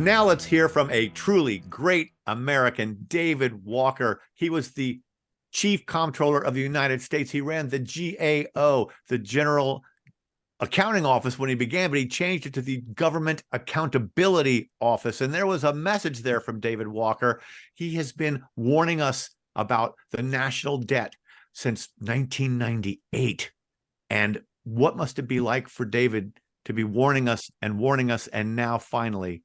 And now let's hear from a truly great American, David Walker. He was the Chief Comptroller of the United States. He ran the GAO, the General Accounting Office, when he began, but he changed it to the Government Accountability Office. And there was a message there from David Walker. He has been warning us about the national debt since 1998. And what must it be like for David to be warning us, and now finally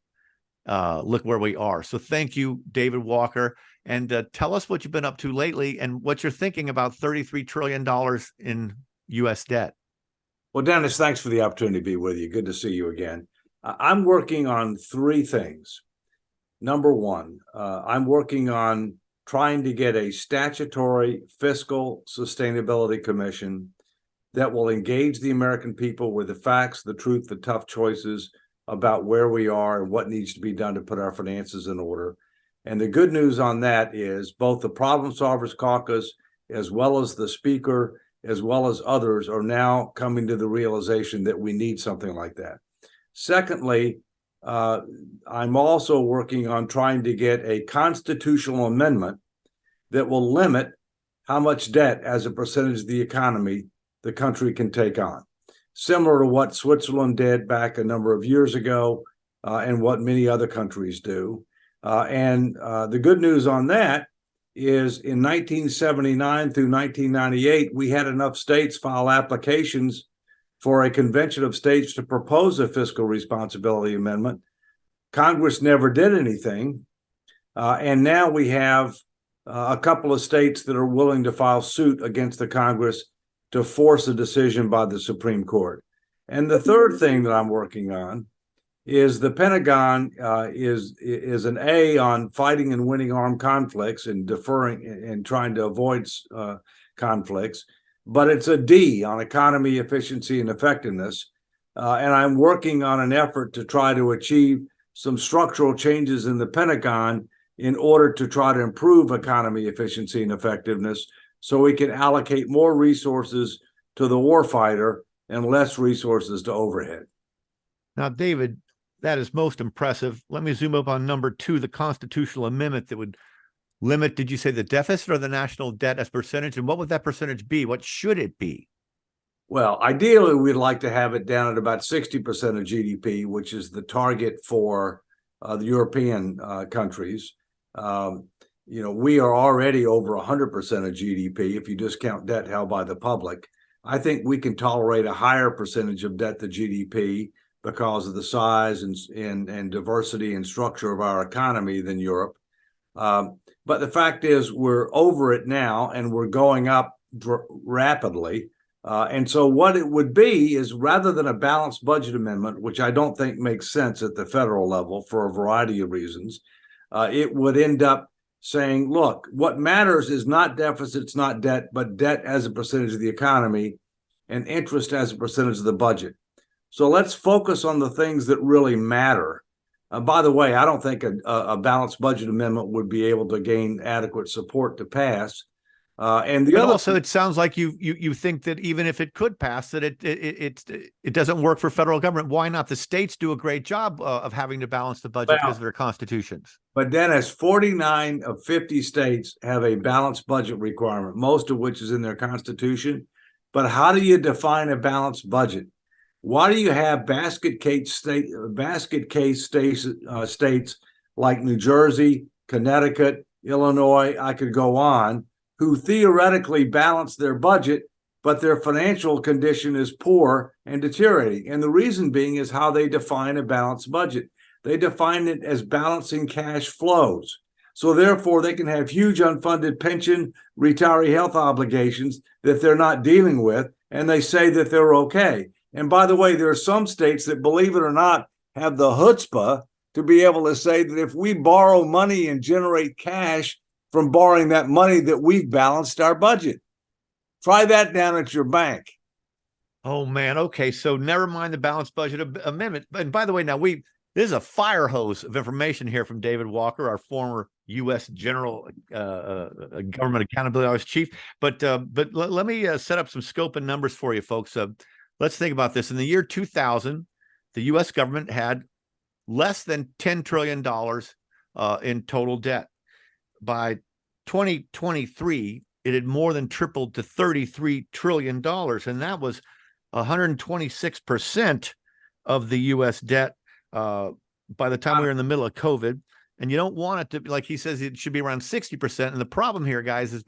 look where we are. So thank you, David Walker. And tell us what you've been up to lately and what you're thinking about $33 trillion in U.S. debt. Well, Dennis, thanks for the opportunity to be with you. Good to see you again. I'm working on three things. Number one, I'm working on trying to get a statutory fiscal sustainability commission that will engage the American people with the facts, the truth, the tough choices about where we are and what needs to be done to put our finances in order. And the good news on that is both the Problem Solvers Caucus, as well as the Speaker, as well as others, are now coming to the realization that we need something like that. Secondly, I'm also working on trying to get a constitutional amendment that will limit how much debt as a percentage of the economy the country can take on, similar to what Switzerland did back a number of years ago and what many other countries do. And the good news on that is in 1979 through 1998, we had enough states file applications for a convention of states to propose a fiscal responsibility amendment. Congress never did anything. And now we have a couple of states that are willing to file suit against the Congress to force a decision by the Supreme Court. And the third thing that I'm working on is the Pentagon is an A on fighting and winning armed conflicts and deferring and trying to avoid conflicts, but it's a D on economy, efficiency, and effectiveness. And I'm working on an effort to try to achieve some structural changes in the Pentagon in order to try to improve economy, efficiency, and effectiveness so we can allocate more resources to the warfighter and less resources to overhead. Now, David, that is most impressive. Let me zoom up on number two, the constitutional amendment that would limit, did you say the deficit or the national debt as percentage? And what would that percentage be? What should it be? Well, ideally, we'd like to have it down at about 60% of GDP, which is the target for the European countries. We are already over 100% of GDP if you just count debt held by the public. I think we can tolerate a higher percentage of debt to GDP because of the size and diversity and structure of our economy than Europe. But the fact is we're over it now and we're going up rapidly. And so what it would be is, rather than a balanced budget amendment, which I don't think makes sense at the federal level for a variety of reasons, it would end up saying, look, what matters is not deficits, not debt, but debt as a percentage of the economy and interest as a percentage of the budget. So let's focus on the things that really matter. By the way, I don't think a balanced budget amendment would be able to gain adequate support to pass. And the other, also, it sounds like you think that even if it could pass, that it doesn't work for federal government. Why not? The states do a great job of having to balance the budget because of their constitutions. But Dennis, 49 of 50 states have a balanced budget requirement, most of which is in their constitution. But how do you define a balanced budget? Why do you have basket case states like New Jersey, Connecticut, Illinois, I could go on, who theoretically balance their budget, but their financial condition is poor and deteriorating? And the reason being is how they define a balanced budget. They define it as balancing cash flows. So therefore, they can have huge unfunded pension, retiree health obligations that they're not dealing with, and they say that they're okay. And by the way, there are some states that, believe it or not, have the chutzpah to be able to say that if we borrow money and generate cash from borrowing that money, that we've balanced our budget. Try that down at your bank. Oh, man. Okay. So never mind the balanced budget amendment. And by the way, now this is a fire hose of information here from David Walker, our former U.S. General Government Accountability Office Chief. But let me set up some scope and numbers for you, folks. Let's think about this. In the year 2000, the U.S. government had less than $10 trillion in total debt. By 2023, it had more than tripled to $33 trillion. And that was 126% of the U.S. debt by the time we were in the middle of COVID. And you don't want it to be, like he says, it should be around 60%. And the problem here, guys, is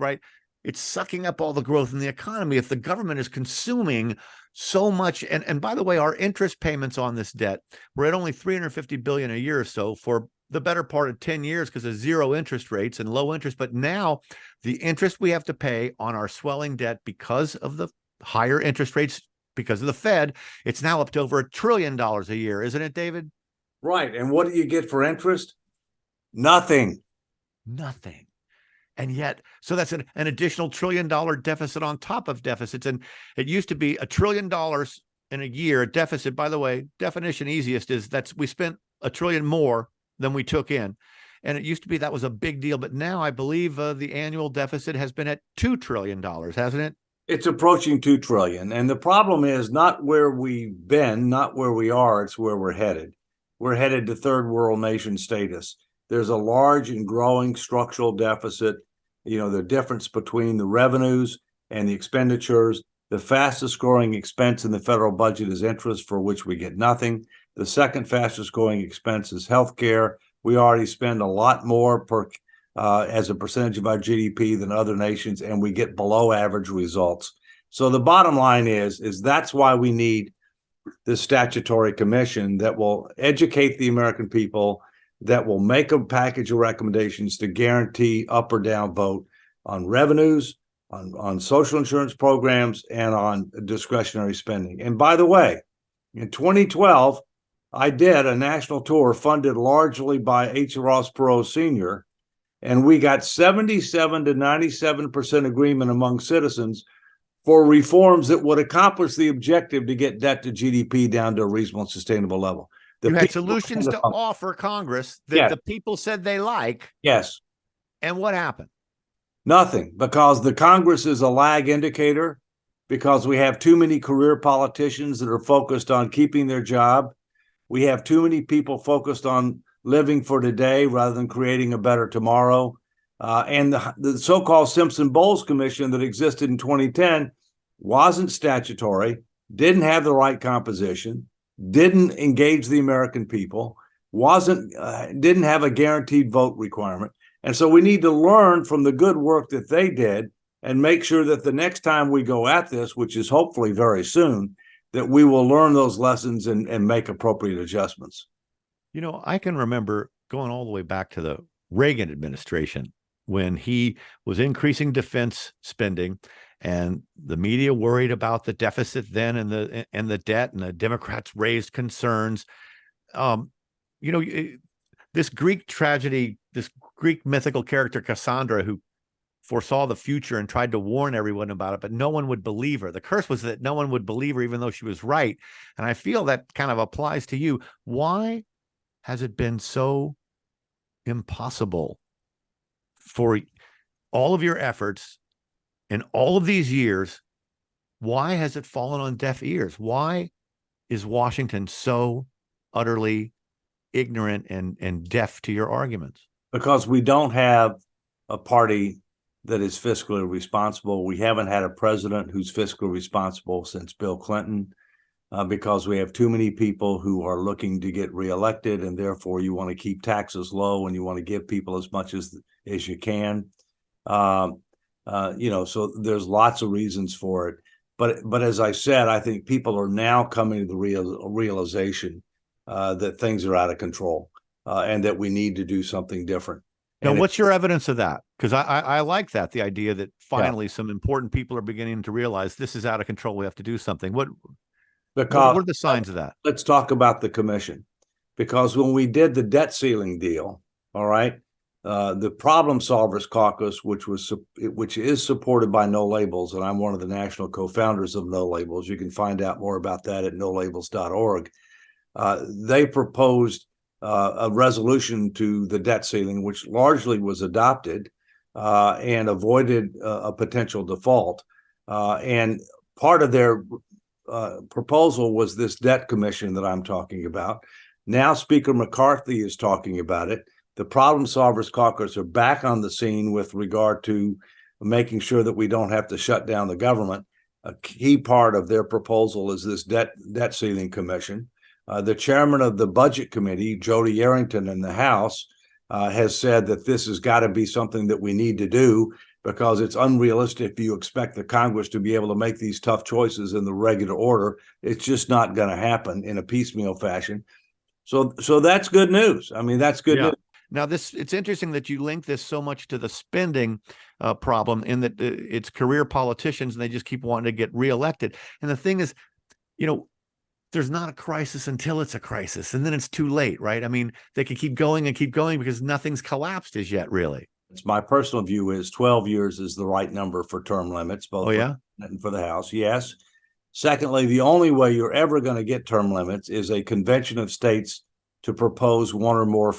it's sucking up all the growth in the economy. If the government is consuming so much, and by the way, our interest payments on this debt, we're at only $350 billion a year or so for the better part of 10 years because of zero interest rates and low interest. But now the interest we have to pay on our swelling debt because of the higher interest rates, because of the Fed, it's now up to over $1 trillion a year, isn't it, David? Right. And what do you get for interest? Nothing. Nothing. And yet, so that's an additional $1 trillion deficit on top of deficits. And it used to be $1 trillion in a year. A deficit, by the way, definition easiest is we spent $1 trillion more than we took in. And it used to be that was a big deal. But now I believe the annual deficit has been at $2 trillion, hasn't it? It's approaching 2 trillion. And the problem is not where we've been, not where we are, it's where we're headed. We're headed to third world nation status. There's a large and growing structural deficit. You know, the difference between the revenues and the expenditures. The fastest growing expense in the federal budget is interest, for which we get nothing. The second fastest growing expense is healthcare. We already spend a lot more as a percentage of our GDP than other nations, and we get below average results. So the bottom line is that's why we need this statutory commission that will educate the American people, that will make a package of recommendations to guarantee up or down vote on revenues, on social insurance programs, and on discretionary spending. And by the way, in 2012, I did a national tour funded largely by H. Ross Perot Sr., and we got 77 to 97% agreement among citizens for reforms that would accomplish the objective to get debt to GDP down to a reasonable and sustainable level. You had solutions to offer Congress that the people said they like. Yes. And what happened? Nothing, because the Congress is a lag indicator, because we have too many career politicians that are focused on keeping their job. We have too many people focused on living for today rather than creating a better tomorrow. And the so-called Simpson-Bowles Commission that existed in 2010 wasn't statutory, didn't have the right composition, didn't engage the American people, didn't have a guaranteed vote requirement. And so we need to learn from the good work that they did and make sure that the next time we go at this, which is hopefully very soon, that we will learn those lessons and make appropriate adjustments. You know, I can remember going all the way back to the Reagan administration when he was increasing defense spending, and the media worried about the deficit then and the debt, and the Democrats raised concerns. You know, this Greek tragedy, this Greek mythical character Cassandra, who foresaw the future and tried to warn everyone about it, but no one would believe her. The curse was that no one would believe her, even though she was right. And I feel that kind of applies to you. Why has it been so impossible for all of your efforts in all of these years? Why has it fallen on deaf ears? Why is Washington so utterly ignorant and deaf to your arguments? Because we don't have a party that is fiscally responsible. We haven't had a president who's fiscally responsible since Bill Clinton, because we have too many people who are looking to get reelected, and therefore you want to keep taxes low and you want to give people as much as you can. You know, so there's lots of reasons for it. But as I said, I think people are now coming to the realization that things are out of control, and that we need to do something different. Now, what's your evidence of that? Because I like that, the idea that finally some important people are beginning to realize this is out of control. We have to do something. What are the signs of that? Let's talk about the commission. Because when we did the debt ceiling deal, all right, the Problem Solvers Caucus, which is supported by No Labels, and I'm one of the national co-founders of No Labels. You can find out more about that at nolabels.org. They proposed a resolution to the debt ceiling, which largely was adopted and avoided a potential default. And part of their proposal was this debt commission that I'm talking about. Now Speaker McCarthy is talking about it. The Problem Solvers Caucus are back on the scene with regard to making sure that we don't have to shut down the government. A key part of their proposal is this debt ceiling commission. The chairman of the Budget Committee, Jody Arrington, in the House, has said that this has got to be something that we need to do because it's unrealistic if you expect the Congress to be able to make these tough choices in the regular order. It's just not going to happen in a piecemeal fashion. So that's good news. I mean, that's good news. Now, it's interesting that you link this so much to the spending problem in that it's career politicians and they just keep wanting to get reelected. And the thing is, there's not a crisis until it's a crisis, and then it's too late, right? I mean, they can keep going and keep going because nothing's collapsed as yet, really. It's my personal view is 12 years is the right number for term limits, both for the House. Yes. Secondly, the only way you're ever going to get term limits is a convention of states to propose one or more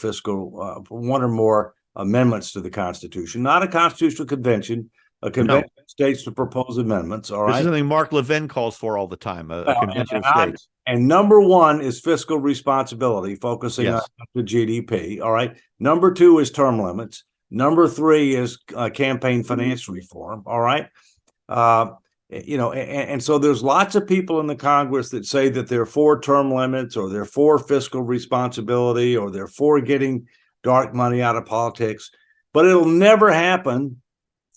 amendments to the Constitution, not a constitutional convention, a convention of states to propose amendments. All right. This is something Mark Levin calls for all the time, a convention of states. And number one is fiscal responsibility, focusing on the GDP. All right. Number two is term limits. Number three is campaign finance reform. All right. And so there's lots of people in the Congress that say that they're for term limits or they're for fiscal responsibility or they're for getting dark money out of politics, but it'll never happen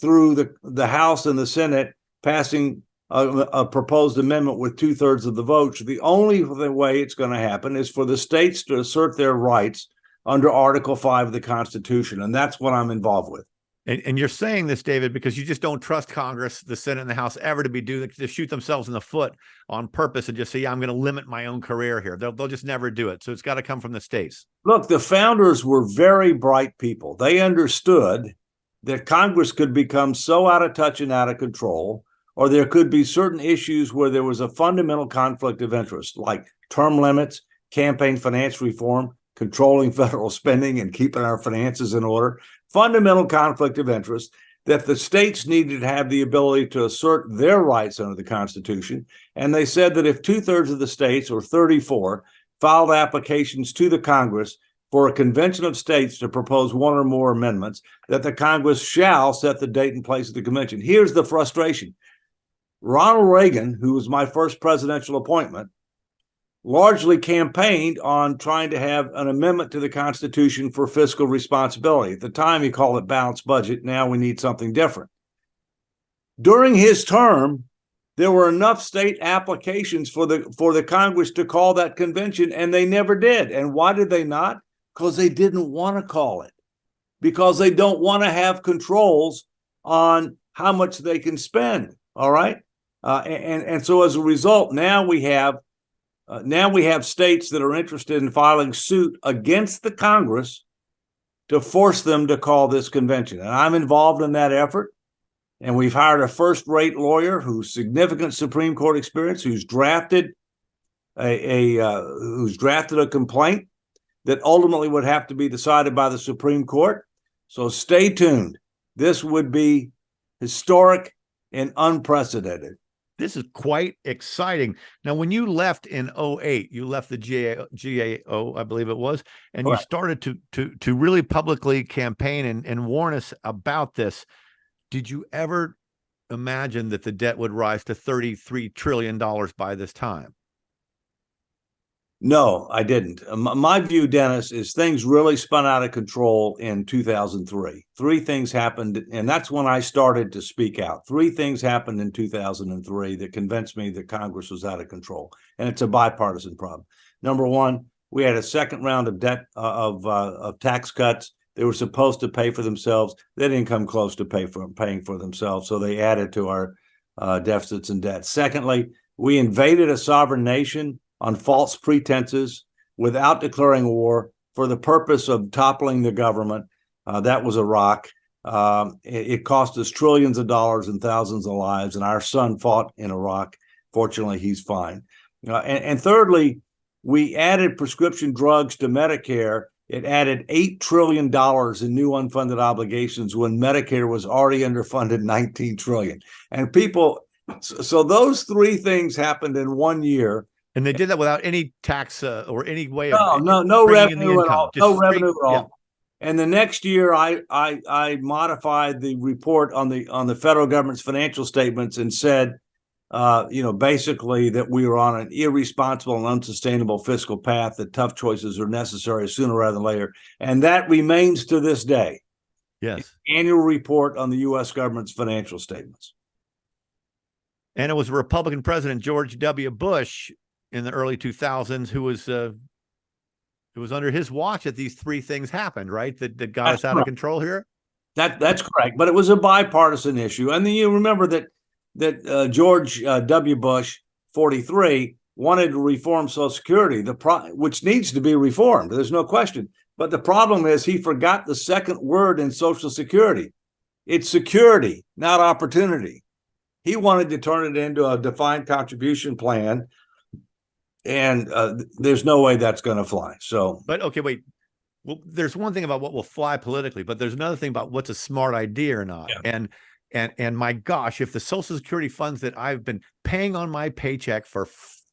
through the House and the Senate passing a proposed amendment with 2/3 of the votes. The only way it's going to happen is for the states to assert their rights under Article 5 of the Constitution, and that's what I'm involved with. And you're saying this, David, because you just don't trust Congress, the Senate, and the House ever to shoot themselves in the foot on purpose and just say, I'm going to limit my own career here. They'll just never do it. So it's got to come from the states. Look, the founders were very bright people. They understood that Congress could become so out of touch and out of control, or there could be certain issues where there was a fundamental conflict of interest, like term limits, campaign finance reform, controlling federal spending and keeping our finances in order, fundamental conflict of interest, that the states needed to have the ability to assert their rights under the Constitution. And they said that if 2/3 of the states, or 34, filed applications to the Congress for a convention of states to propose one or more amendments, that the Congress shall set the date and place of the convention. Here's the frustration. Ronald Reagan, who was my first presidential appointment, largely campaigned on trying to have an amendment to the Constitution for fiscal responsibility. At the time, he called it balanced budget. Now we need something different. During his term, there were enough state applications for the Congress to call that convention, and they never did. And why did they not? Because they didn't want to call it, because they don't want to have controls on how much they can spend. All right. And so as a result, now we have states that are interested in filing suit against the Congress to force them to call this convention. And I'm involved in that effort. And we've hired a first-rate lawyer who's significant Supreme Court experience, who's drafted a complaint that ultimately would have to be decided by the Supreme Court. So stay tuned. This would be historic and unprecedented. This is quite exciting. Now, when you left in 2008, you left the GAO, I believe it was, and you started to really publicly campaign and warn us about this. Did you ever imagine that the debt would rise to $33 trillion by this time? No, I didn't. My view, Dennis, is things really spun out of control in 2003. Three things happened, and that's when I started to speak out. Three things happened in 2003 that convinced me that Congress was out of control, and it's a bipartisan problem. Number one, we had a second round of debt of tax cuts. They were supposed to pay for themselves. They didn't come close to paying for themselves, so they added to our deficits and debt. Secondly, we invaded a sovereign nation on false pretenses without declaring war for the purpose of toppling the government. That was Iraq. It cost us trillions of dollars and thousands of lives, and our son fought in Iraq. Fortunately, he's fine. And thirdly, we added prescription drugs to Medicare. It added $8 trillion in new unfunded obligations when Medicare was already underfunded $19 trillion. And so those three things happened in 1 year. And they did that without any tax or any way of No bringing in the revenue at income. all. Just No straight, revenue at all. yeah. And the next year, I modified the report on the federal government's financial statements and said, basically that we were on an irresponsible and unsustainable fiscal path, that tough choices are necessary sooner rather than later. And that remains to this day. Yes. Annual report on the U.S. government's financial statements. And it was Republican President George W. Bush in the early 2000s who was it was under his watch that these three things happened, right? That got us out of control here. That's correct, but it was a bipartisan issue. And then you remember that George W. Bush, 43, wanted to reform Social Security, which needs to be reformed. There's no question. But the problem is he forgot the second word in Social Security. It's security, not opportunity. He wanted to turn it into a defined contribution plan, and there's no way that's going to fly. So, but okay, wait. Well, there's one thing about what will fly politically, but there's another thing about what's a smart idea or not. Yeah. And my gosh, if the Social Security funds that I've been paying on my paycheck for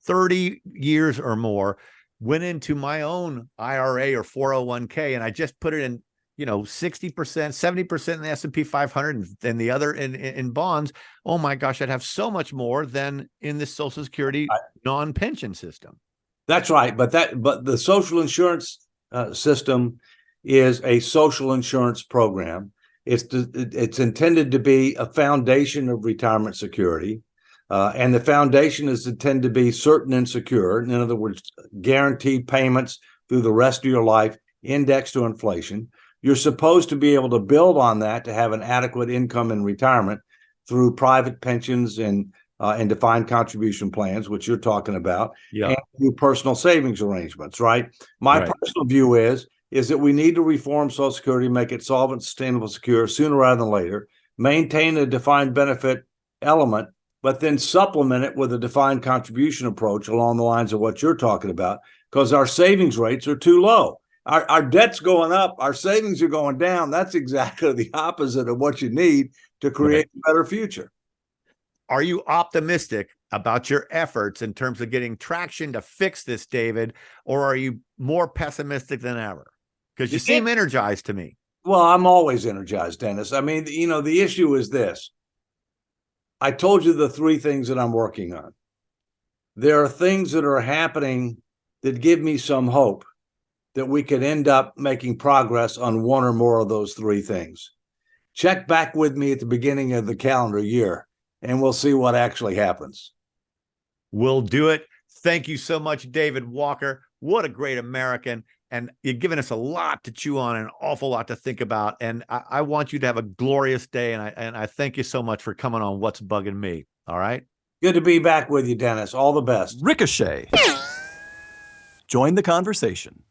30 years or more went into my own IRA or 401k, and I just put it in, 60%, 70% in the S&P 500 and the other in bonds, oh my gosh, I'd have so much more than in the Social Security non-pension system. That's right. But the social insurance system is a social insurance program. It's intended to be a foundation of retirement security, and the foundation is intended to be certain and secure. In other words, guaranteed payments through the rest of your life, indexed to inflation. You're supposed to be able to build on that to have an adequate income in retirement through private pensions and defined contribution plans, which you're talking about, and through personal savings arrangements, right? My personal view is that we need to reform Social Security, make it solvent, sustainable, secure sooner rather than later, maintain a defined benefit element, but then supplement it with a defined contribution approach along the lines of what you're talking about, because our savings rates are too low. Our debt's going up, our savings are going down. That's exactly the opposite of what you need to create a better future. Are you optimistic about your efforts in terms of getting traction to fix this, David, or are you more pessimistic than ever? Because you seem energized to me. Well, I'm always energized, Dennis. I mean, the issue is this. I told you the three things that I'm working on. There are things that are happening that give me some hope that we could end up making progress on one or more of those three things. Check back with me at the beginning of the calendar year, and we'll see what actually happens. We'll do it. Thank you so much, David Walker. What a great American. And you've given us a lot to chew on and an awful lot to think about. And I want you to have a glorious day. And I thank you so much for coming on What's Bugging Me. All right. Good to be back with you, Dennis. All the best. Ricochet. Join the conversation.